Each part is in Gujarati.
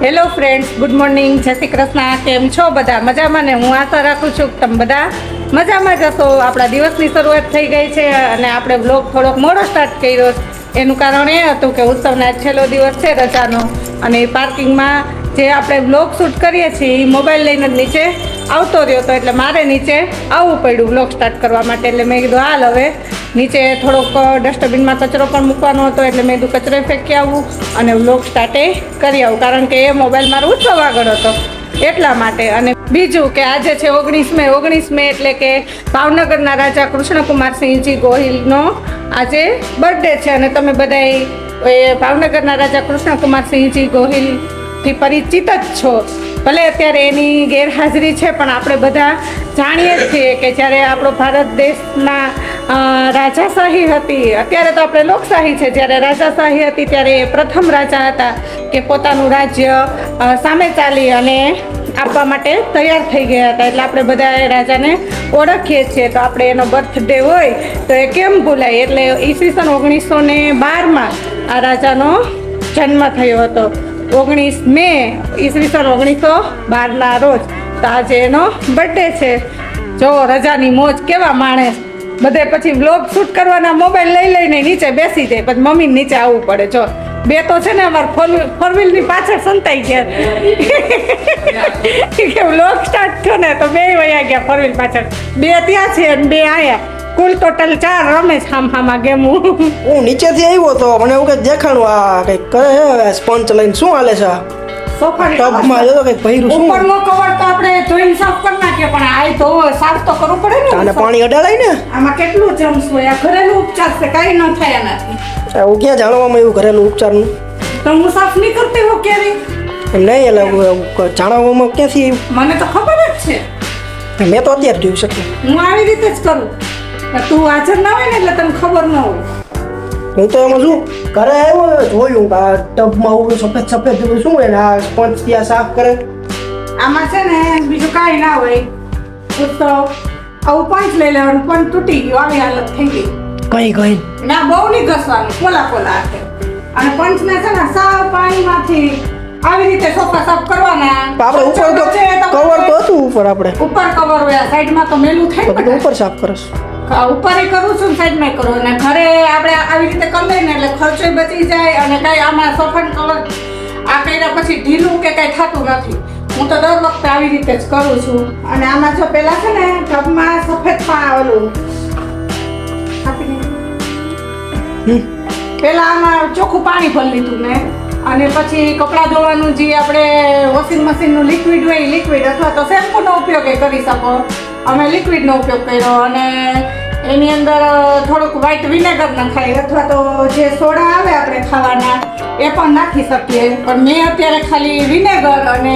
હેલો ફ્રેન્ડ્સ, ગુડ મોર્નિંગ, જય શ્રી કૃષ્ણ. કેમ છો બધા? મજામાં ને? હું આશા રાખું છું કે તમે બધા મજામાં જ હશો. આપણા દિવસની શરૂઆત થઈ ગઈ છે અને આપણે બ્લોગ થોડોક મોડો સ્ટાર્ટ કર્યો. એનું કારણ એ હતું કે ઉત્સવના છેલ્લો દિવસ છે રજાનો, અને પાર્કિંગમાં જે આપણે બ્લોગ શૂટ કરીએ છીએ એ મોબાઈલ લઈને જ નીચે આવતો રહ્યો હતો, એટલે મારે નીચે આવવું પડ્યું બ્લોગ સ્ટાર્ટ કરવા માટે. એટલે મેં કીધું હાલ હવે નીચે થોડોક ડસ્ટબિનમાં કચરો પણ મૂકવાનો હતો, એટલે મેં કીધું કચરો ફેંકી આવું અને વ્લોગ સ્ટાર્ટે કરી આવું, કારણ કે એ મોબાઈલ મારો ઉત્સવ આગળ હતો એટલા માટે. અને બીજું કે આજે છે 19 મે એટલે કે ભાવનગરના રાજા કૃષ્ણકુમારસિંહજી ગોહિલનો આજે બર્થડે છે. અને તમે બધા ભાવનગરના રાજા કૃષ્ણકુમારસિંહજી ગોહિલથી પરિચિત જ છો. ભલે અત્યારે એની ગેરહાજરી છે, પણ આપણે બધા જાણીએ જ છીએ કે જ્યારે આપણો ભારત દેશના રાજાશાહી હતી, અત્યારે તો આપણે લોકશાહી છે, જ્યારે રાજાશાહી હતી ત્યારે એ પ્રથમ રાજા હતા કે પોતાનું રાજ્ય સામે ચાલી અને આપવા માટે તૈયાર થઈ ગયા હતા. એટલે આપણે બધા એ રાજાને ઓળખીએ છીએ, તો આપણે એનો બર્થડે હોય તો એ કેમ ભૂલાય. એટલે ઈસવીસન 1912માં આ રાજાનો જન્મ થયો હતો. 19 મે ઈસવીસન 1912ના રોજ. તો આજે એનો બર્થડે છે. જો રજાની મોજ કેવા માણસ બધે. પછી વ્લોગ શૂટ કરવાના મોબાઈલ લઈ લઈને નીચે બેસી જાય, પછી મમ્મીને નીચે આવવું પડે. જો બે તો છે ને અમારે ફોર વ્હીલની પાછળ સંતાઈ ગયા કે વ્લોગ સ્ટાર્ટ થયો ને તો બે વયા ગયા ફોર વ્હીલ પાછળ. બે ત્યાં છે અને બે આયા. કુલ ટોટલ 4 રમે છે હામાં ગેમ. હું નીચેથી આવ્યો તો મને એવું કંઈક દેખાણું આ કંઈક કરે છે સ્પંચ લઈને. શું હાલે છે ટબમાં? જો કંઈક ભર્યું. શું ઉપરનો કવર તો આપણે ધોઈને સાફ કરી નાખીએ, પણ આ તો સાફ તો કરવું પડે ને. આને પાણી અડાડાય ને. આમાં કેટલું જમ્સ હોય. આ ઘરેલું ઉપચાર છે, કાંઈ ન થાય એનાથી. હું ક્યાં જાણવામાં એવું ઘરેલું ઉપચારનું? તો હું સાફ નહીં કરતી હું ક્યારે. નહીં એટલે જાણવામાં ક્યાંથી? મને તો ખબર જ છે. મેં તો અત્યારે જોઈ શકું. હું આવી રીતે જ કરું. તું હાજર ના હોય ને એટલે તને ખબર ન હોય. હું તો એમાં શું ઘરે આવ્યો જોયું કે આ ટબમાં ઓલું સફેદ જેવું શું હોય ને આ સ્પંચ ત્યાં સાફ કરે. આમાં છે ને બીજું કાંઈ ના હોય. ઉત્સવ આવું પંચ લઈ લેવાનું, પણ તૂટી ગયું આવી હાલત થઈ ગઈ. કઈ ના બહુ નહીં ઘસવાનું, પોલા હાથે. અને પંચને છે ને સાવ પાણીમાંથી આવી રીતે સોફા સાફ કરવાના. આપણે ઉપર તો કવર તો હતું ઉપર. આપણે ઉપર કવર હોય, સાઈડમાં તો મેલું થાય ને. ઉપર સાફ કરસ. ઉપર કરું છું, સાઈડમાં કરું. અને ઘરે આપણે આવી રીતે કરી લઈએ ને એટલે ખર્ચો બચી જાય. અને કાંઈ આમાં સોફાનું કવર આ કર્યા પછી ઢીલું કે કાંઈ થતું નથી. હું તો દર વખતે આવી રીતે જ કરું છું. અને આમાં જો પેલા છે ને ટબમાં સફેદ ઓલું પેલા આમાં ચોખ્ખું પાણી ભરી લીધું ને, અને પછી કપડાં ધોવાનું જે આપણે વોશિંગ મશીનનું લિક્વિડ હોય લિક્વિડ, અથવા તો શેમ્પૂનો ઉપયોગ કરી શકો. અમે લિક્વિડનો ઉપયોગ કર્યો. અને એની અંદર થોડુંક વ્હાઈટ વિનેગર નખાય, અથવા તો જે સોડા આવે આપણે ખાવાના એ પણ નાખી શકીએ. પણ મેં અત્યારે ખાલી વિનેગર અને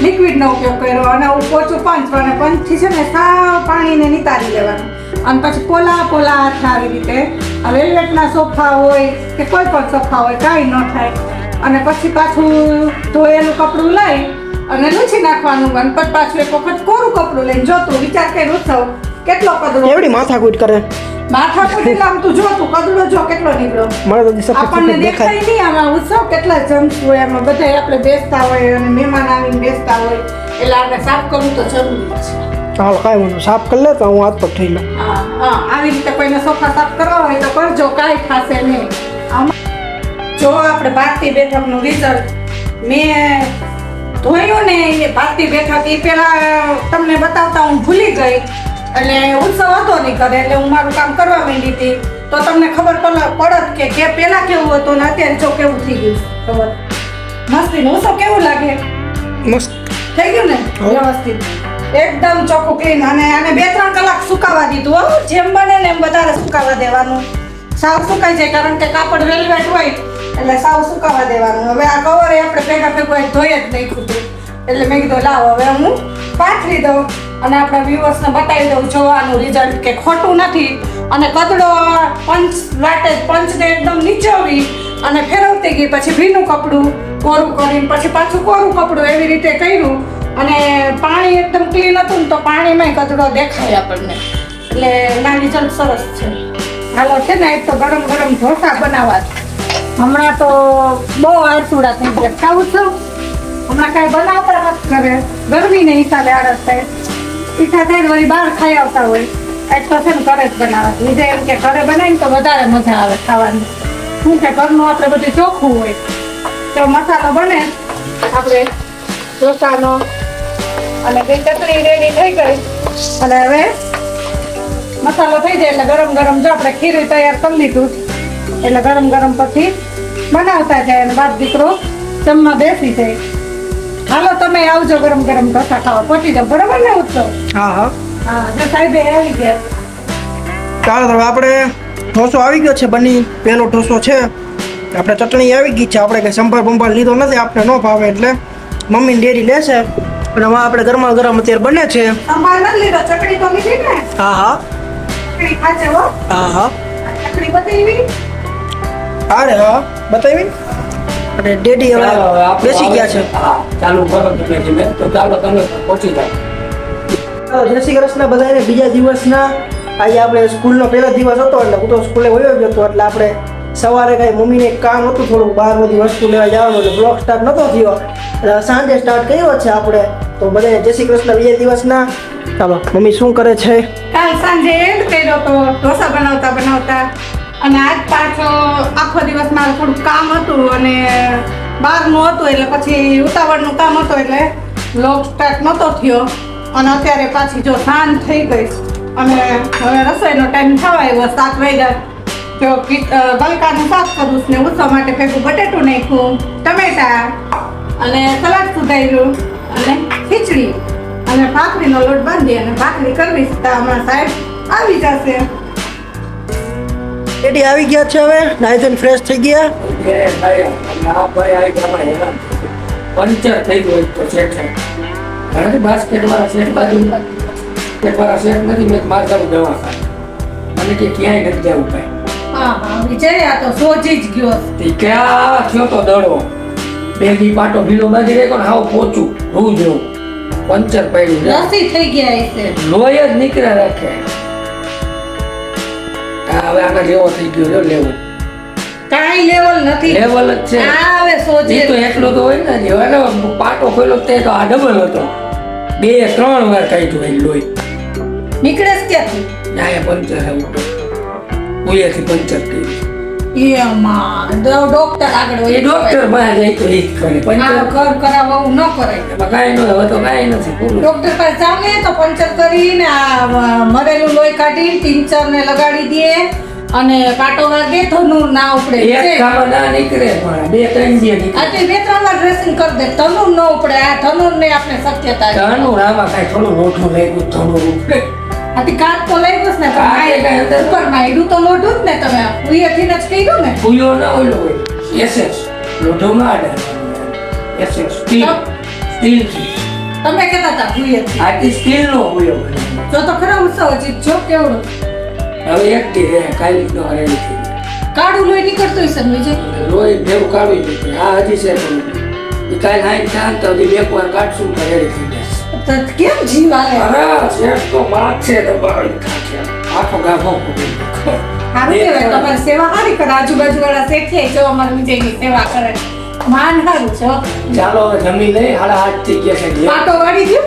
લિક્વિડનો ઉપયોગ કર્યો. અને પોચું પંચ, અને પંચથી છે ને સાવ પાણીને નિતારી લેવાનું. અને પછી પોલા હાથ આવી રીતે વેલ્વેટના સોફા હોય કે કોઈ પણ સોફા હોય કાંઈ ન થાય. અને પછી પાછું ધોયેલું કપડું લઈ અને લૂછી નાખવાનું. અને પછી પાછું એક વખત કોરું કપડું લઈને જોતું. વિચાર કરી ઉત્સવ કેટલો કદડો. એવડી માથાકૂટ કરે. માથાકૂટ એટલે આમ તું જોતું કદડો જો કેટલો નીકળ્યો. આપણને દેખાય નહીં આમાં ઉત્સવ કેટલા જમ્સ હોય. એમાં બધા આપણે બેસતા હોય અને મહેમાન આવીને બેસતા હોય, એટલે આપણે સાફ કરવું તો જરૂરી છે. ચાલો કાંઈ વાંધો, સાફ કરી લે તો હું હાથ પગ થઈ લઉં. હા, આવી રીતે કોઈને સોફા સાફ કરવા હોય તો કરજો, કાંઈ થશે નહીં. જો આપણે ભારતીય બેઠકનું રિઝલ્ટ મેં ધોયું ને, એ ભારતીય બેઠક એ પહેલાં તમને બતાવતા હું ભૂલી ગઈ. એટલે ઉત્સવ હતો નહીં કરે, એટલે હું મારું કામ કરવા માંડી હતી. તો તમને ખબર પડત કે પહેલાં કેવું હતું ને અત્યારે જો કેવું થઈ ગયું. ખબર મસ્તી ઉત્સવ કેવું લાગે? મસ્ત થઈ ગયું ને વ્યવસ્થિત, એકદમ ચોખ્ખું ક્લીન. અને આને 2-3 કલાક સુકાવા દીધું. જેમ બને ને એમ વધારે સુકાવા દેવાનું. સાવ સુકાઈ જાય, કારણ કે કાપડ વેલ્વેટ હોય એટલે સાવ સુકાવા દેવાનું. હવે આ કવર આપણે ભેગું ધોઈ જ નહીં ખૂટું. એટલે મેં કીધું લાવો હવે હું પાથરી દઉં અને આપણા વ્યુઅર્સને બતાવી દઉં જોવાનું રિઝલ્ટ કે ખોટું નથી. અને કદડો પંચને એકદમ નીચોવી અને ફેરવતી ગઈ. પછી ભીનું કપડું કોરું કરીને પછી પાછું કોરું કપડું એવી રીતે કર્યું. અને પાણી એકદમ ક્લીન હતું ને તો પાણીમાં કચરો દેખાય આપણને. એટલે એના રિઝલ્ટ સરસ છે. હાલો છે ને એક તો ગરમ ઢોસા બનાવવા. હમણાં તો બહુ આરસુડા થઈ ગયા. ખાવું છું હમણાં કાંઈ બનાવતા નથી કરે, ગરમીને હિસાબે આળસ થાય. ઈચ્છા થાય ને વળી બહાર ખાઈ આવતા હોય. એટલે છે ને ઘરે જ બનાવે. વિજય એમ કે ઘરે બનાવીને તો વધારે મજા આવે ખાવાની. શું કે ઘરનું આપણે બધું ચોખ્ખું હોય. તો મસાલો બને આપણે ઢોસાનો અને બે ચટણી રેડી થઈ ગઈ. અને હવે મસાલો થઈ જાય એટલે ગરમ ગરમ જો આપણે ખીરું તૈયાર કરી લીધું એટલે ગરમ ગરમ પછી બનાવતા જાય અને બાપ દીકરો જમવા બેસી જાય. હાલો તમે આવજો ગરમ ગરમ ઢોસા ખાવા પહોંચી જાવ, બરાબર ને ઉત્સવ? હા હા હા જો સાહેબે આવી ગયા. ચાલો તો હવે આપણે ઢોસો આવી ગયો છે બની. પહેલો ઢોસો છે આપણે, ચટણી આવી ગઈ છે. આપણે કંઈ સંભાર બંભાર લીધો નથી, આપણે ન ભાવે એટલે મમ્મી ને ડેડી લેશે. અને હવે આપણે ગરમા ગરમ અત્યારે બને છે. સંભાર નથી લીધો, ચટણી તો લીધી ને? હા હા ચટણી ખાશે હો. હા હા ચટણી બતાવી. અરે હા બતાવી. અને ડેડી હવે બેસી ગયા છે. હા, ચાલુ કરો તમે ધીમે. તો ચાલો તમે પહોંચી જાઓ. જય શ્રી કૃષ્ણ બધાને. બીજા દિવસના આજે આપણે સ્કૂલનો પહેલો દિવસ હતો એટલે હું તો સ્કૂલે વયો ગયો હતો. એટલે આપણે સવારે કાંઈ મમ્મીને કામ હતું થોડુંક બહાર બધી વસ્તુ લેવા જવાનું એટલે બ્લોગ સ્ટાર્ટ નહોતો થયો. એટલે સાંજે સ્ટાર્ટ કર્યો છે આપણે. તો બધાને જય શ્રી કૃષ્ણ બીજા દિવસના. ચાલો મમ્મી શું કરે છે? કાલ સાંજે એન્ડ કર્યો તો ઢોસા બનાવતા બનાવતા, અને આજ પાછો આખો દિવસ મારે થોડું કામ હતું અને બહારનું હતું એટલે પછી ઉતાવળનું કામ હતું એટલે બ્લોગ સ્ટાર્ટ નહોતો થયો. અને અત્યારે પાછી જો સાંજ થઈ ગઈ અને હવે રસોઈનો ટાઈમ થવા આવ્યો 7 વાગ્યા. જો ગલકાનું શાક કરું ને ઉત્સવ માટે ભેગું બટેટું નાખ્યું, ટમેટા અને સલાડ સુધાર્યું અને ખીચડી અને ભાખરીનો લોટ બાંધી અને ભાખરી કરવી છે. હમણાં સાહેબ આવી જશે. ડેડી આવી ગયા છે, હવે નાઈ ધોઈને ફ્રેશ થઈ ગયા. એ ભાઈ, આ ભાઈ આવી ગયા હેરાન. પંચર થઈ ગયું એક તો શેઠ છે. ઘણાથી બાસ્કેટ વાળા શેઠ બાજુ વાળા શેઠ નથી. મેં મારે જવું દવાખાને. મને કે ક્યાંય નથી જવું કાંઈ. હા હા વિજય આ તો સોજી જ ગયો. તે ક્યાં થયો તો દડો. બેગી પાટો ઢીલો બાંધી રાખ્યો ને હાવ પોચું રૂ જેવું પંચર પડ્યું છે. રસી થઈ ગયા હશે. લોહી જ નીકળ્યા રાખે. આ હવે આના જેવો થઈ ગયો છે લેવલ. કાંઈ લેવલ નથી. લેવલ જ છે. આ હવે સોજી એ તો એટલો તો હોય ને. હવે પાટો ખોલ્યો તે તો આ ડબલ હતો. 2-3 વાર કાઢ્યું એ લોહી. નીકળે જ ક્યાંથી? ત્યાં પંચર આવ્યું. ઉયાથી પંચર કર્યું. એમાં ડોક્ટર આગળ એ હોય. ડોક્ટર પાસે જાય તો એ જ કરે. આ પંચર ઘર કરાવવું ન કરાય. એમાં કાંઈ ન હવે તો કાંઈ નથી પૂરું. ડોક્ટર પાસે જાવ ને તો પંચર કરીને આ મરેલું લોહી કાઢી ટિંચર ને લગાડી દે અને પાટો વાગે તો નું ના ઉપડે. એક કામ ના નીકળે પણ 2-3 દી નીકળે. આજે 2-3 વાર ડ્રેસિંગ કરી દે ધનુર ન ઉપડે. આ ધનુર ને આપણે શક્યતા છે. ઘણું આમાં કાંઈ થોડું મોટું લાગ્યું થોડું ઉપડે. આથી કાચ તો લઈ ગયો ને કાચ એ કાંઈ અંદર ઉપર માયડું તો લોઢું જ ને તમે ઉયાથી જ કર્યું ને. ફૂયો ના ઓલો હોય SS લોઢો ના અડે. SS સ્ટીલ તમે કહેતા હતા ઉયાથી. આથી સ્ટીલ નો ફૂયો બને. જો તો ખરા ઉત્સવ હજી જો કેવડું હવે એકટી રહે કાલી નો રેડી થઈ કાળું લોહી નીકળતું હશે ને વિજય. લોહી ભેગું કાઢવી દીધું. આ હજી છે પણ એ કાંઈ હાઈ શાંત તો હજી 2 વાર કાઢશું તો રેડી થઈ જશે. તો કેમ જીવ આલે? અરે શેઠ તો માગ છે તો બાળી ખાશે. આખો ગાભો ફૂટી ગયો. સારું કહેવાય તમારી સેવા સારી કરે. આજુબાજુ વાળા શેઠે જો અમારા વિજયની સેવા કરે. માન સારું છે હો. ચાલો હવે જમી લઈ. 8:30 થઈ ગયા છે. પાટો વાળી ગયો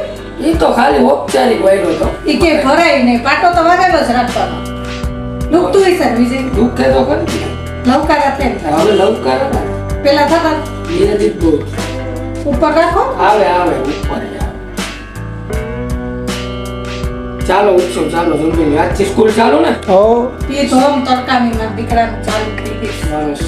એ તો ખાલી ઔપચારિક વાયરો હતો. એ કે ભરાય નહીં. પાટો તો વારેલો જ રાખવાનો. દુખતું હશે ને વિજય? દુઃખે તો કરી લવકારા છે ને. હવે લવકાર ને પેલા થતા એ નથી બહુ ઉપર રાખો. આવે ઉપર આવે. ચાલો ઉત્સવ ચાલો જમી લે. આજથી સ્કૂલ ચાલુ ને? હો એ ધોમ તડકાની મારા દીકરાનું ચાલુ થઈ ગઈ. સરસ.